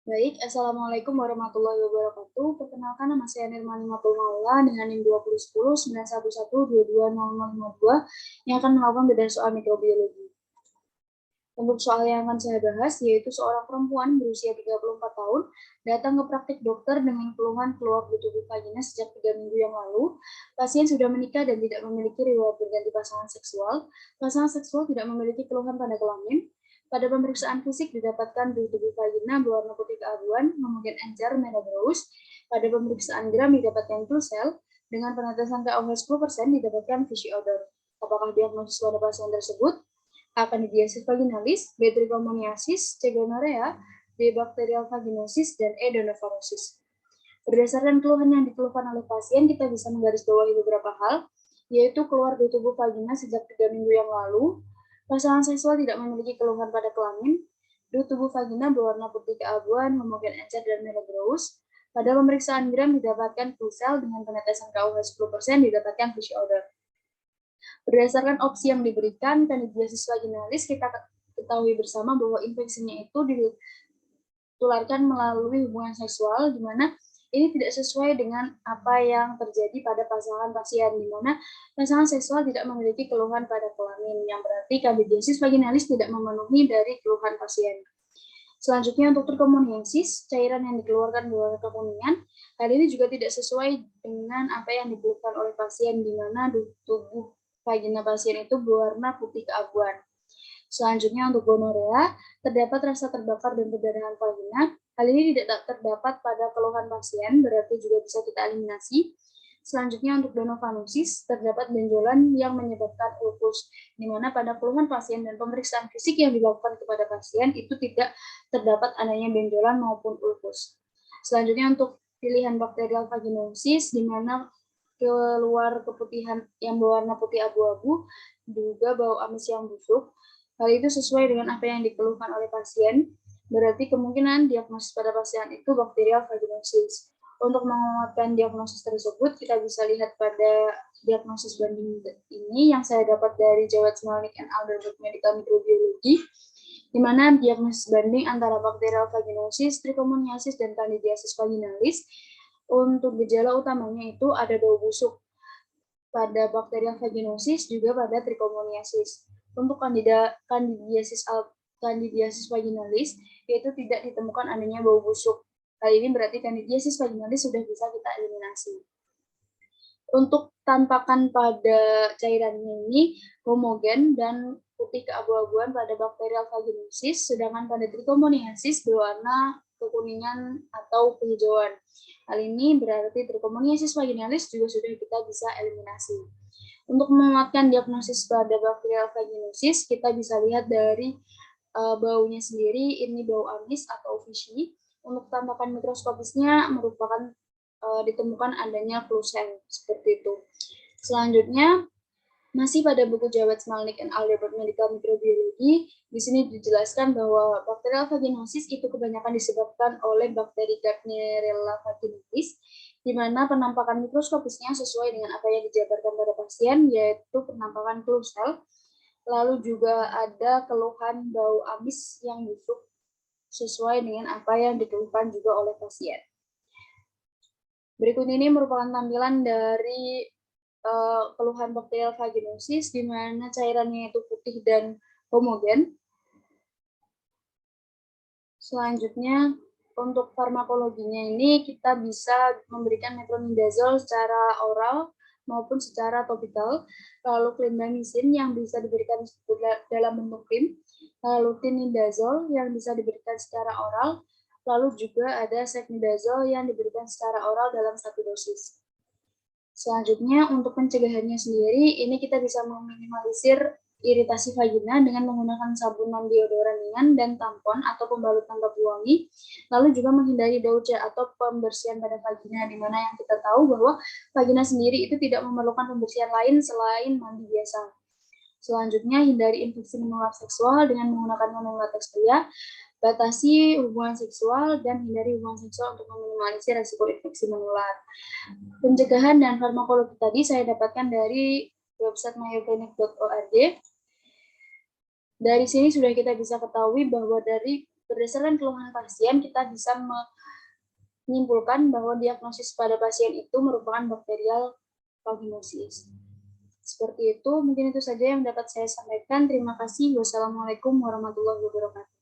Baik, Assalamualaikum warahmatullahi wabarakatuh. Perkenalkan, nama saya Nirmani Matul Maula dengan NIM 2010 911220052 yang akan melakukan bedah soal mikrobiologi. Untuk soal yang akan saya bahas, yaitu seorang perempuan berusia 34 tahun datang ke praktik dokter dengan keluhan keluar di tubuh vagina sejak 3 minggu yang lalu. Pasien sudah menikah dan tidak memiliki riwayat berganti pasangan seksual. Pasangan seksual tidak memiliki keluhan pada kelamin. Pada pemeriksaan fisik didapatkan di tubuh vagina berwarna putih keabuan, kemudian encer merah berus. Pada pemeriksaan gram didapatkan sel. Dengan penetesan KOH 10% didapatkan fishy odor. Apakah diagnosis pada pasien tersebut? A. Candidiasis vaginalis, B. Trichomoniasis, C. gonorrhea, D. Bacterial vaginosis, dan E. Donopharosis. Berdasarkan keluhan yang dikeluhkan oleh pasien, kita bisa menggarisbawahi beberapa hal, yaitu keluar di tubuh vagina sejak 3 minggu yang lalu, pasangan seksual tidak memiliki keluhan pada kelamin, di tubuh vagina berwarna putih keabuan, kemudian encer dan merah berus. Pada pemeriksaan gram didapatkan sel dengan penetesan KUH 10% didapatkan fishy odor. Berdasarkan opsi yang diberikan, candidiasis vaginalis, kita ketahui bersama bahwa infeksinya itu ditularkan melalui hubungan seksual, di mana ini tidak sesuai dengan apa yang terjadi pada pasangan pasien, di mana pasangan seksual tidak memiliki keluhan pada kelamin, yang berarti candidiasis vaginalis tidak memenuhi dari keluhan pasien. Selanjutnya untuk trichomoniasis, cairan yang dikeluarkan berwarna kekuningan, hal ini juga tidak sesuai dengan apa yang dikeluhkan oleh pasien, di mana tubuh vagina pasien itu berwarna putih keabuan. Selanjutnya untuk gonorea, terdapat rasa terbakar dan perdarahan vagina. Hal ini tidak terdapat pada keluhan pasien, berarti juga bisa kita eliminasi. Selanjutnya untuk donopharosis, terdapat benjolan yang menyebabkan ulkus, di mana pada keluhan pasien dan pemeriksaan fisik yang dilakukan kepada pasien itu tidak terdapat adanya benjolan maupun ulkus. Selanjutnya untuk pilihan bakterial vaginosis, di mana keluar keputihan yang berwarna putih abu-abu, juga bau amis yang busuk. Hal itu sesuai dengan apa yang dikeluhkan oleh pasien, berarti kemungkinan diagnosis pada pasien itu bakterial vaginosis. Untuk menguatkan diagnosis tersebut, kita bisa lihat pada diagnosis banding ini yang saya dapat dari Jawad Smalnik and Alderbrook Medical Microbiology, di mana diagnosis banding antara bakterial vaginosis, trichomoniasis, dan candidiasis vaginalis. Untuk gejala utamanya itu ada bau busuk pada bakterial vaginosis, juga pada trichomoniasis. Untuk candidiasis vaginalis, yaitu tidak ditemukan adanya bau busuk. Hal ini berarti candidiasis vaginalis sudah bisa kita eliminasi. Untuk tampakan pada cairannya ini homogen dan putih keabu-abuan pada bakterial vaginosis, sedangkan pada trichomoniasis berwarna kekuningan atau kehijauan. Hal ini berarti trichomoniasis vaginalis juga sudah kita bisa eliminasi. Untuk menguatkan diagnosis pada bakterial vaginosis, kita bisa lihat dari baunya sendiri, ini bau amis atau fishy. Untuk tampakan mikroskopisnya merupakan ditemukan adanya sel seperti itu. Selanjutnya, masih pada buku Jawad Smalnik and Alderbrook Medical Microbiology, di sini dijelaskan bahwa bakterial vaginosis itu kebanyakan disebabkan oleh bakteri Gardnerella vaginalis, di mana penampakan mikroskopisnya sesuai dengan apa yang dijabarkan pada pasien, yaitu penampakan sel. Lalu juga ada keluhan bau amis yang busuk sesuai dengan apa yang dikeluhkan juga oleh pasien. Berikut ini merupakan tampilan dari keluhan bakterial vaginosis, di mana cairannya itu putih dan homogen. Selanjutnya, untuk farmakologinya ini kita bisa memberikan metronidazole secara oral maupun secara topikal, lalu clindamycin yang bisa diberikan dalam bentuk krim, lalu tinidazole yang bisa diberikan secara oral, lalu juga ada secnidazole yang diberikan secara oral dalam satu dosis. Selanjutnya, untuk pencegahannya sendiri, ini kita bisa meminimalisir iritasi vagina dengan menggunakan sabun non-deodoran ringan dan tampon atau pembalut tanpa pewangi, lalu juga menghindari douche atau pembersihan pada vagina, di mana yang kita tahu bahwa vagina sendiri itu tidak memerlukan pembersihan lain selain mandi biasa. Selanjutnya, hindari infeksi menular seksual dengan menggunakan kondom latex pria, batasi hubungan seksual, dan hindari hubungan seksual untuk meminimalisir risiko infeksi menular. Pencegahan dan farmakologi tadi saya dapatkan dari website myoclinic.org. Dari sini sudah kita bisa ketahui bahwa dari Berdasarkan keluhan pasien, kita bisa menyimpulkan bahwa diagnosis pada pasien itu merupakan bakterial vaginosis. Seperti itu, mungkin itu saja yang dapat saya sampaikan. Terima kasih. Wassalamualaikum warahmatullahi wabarakatuh.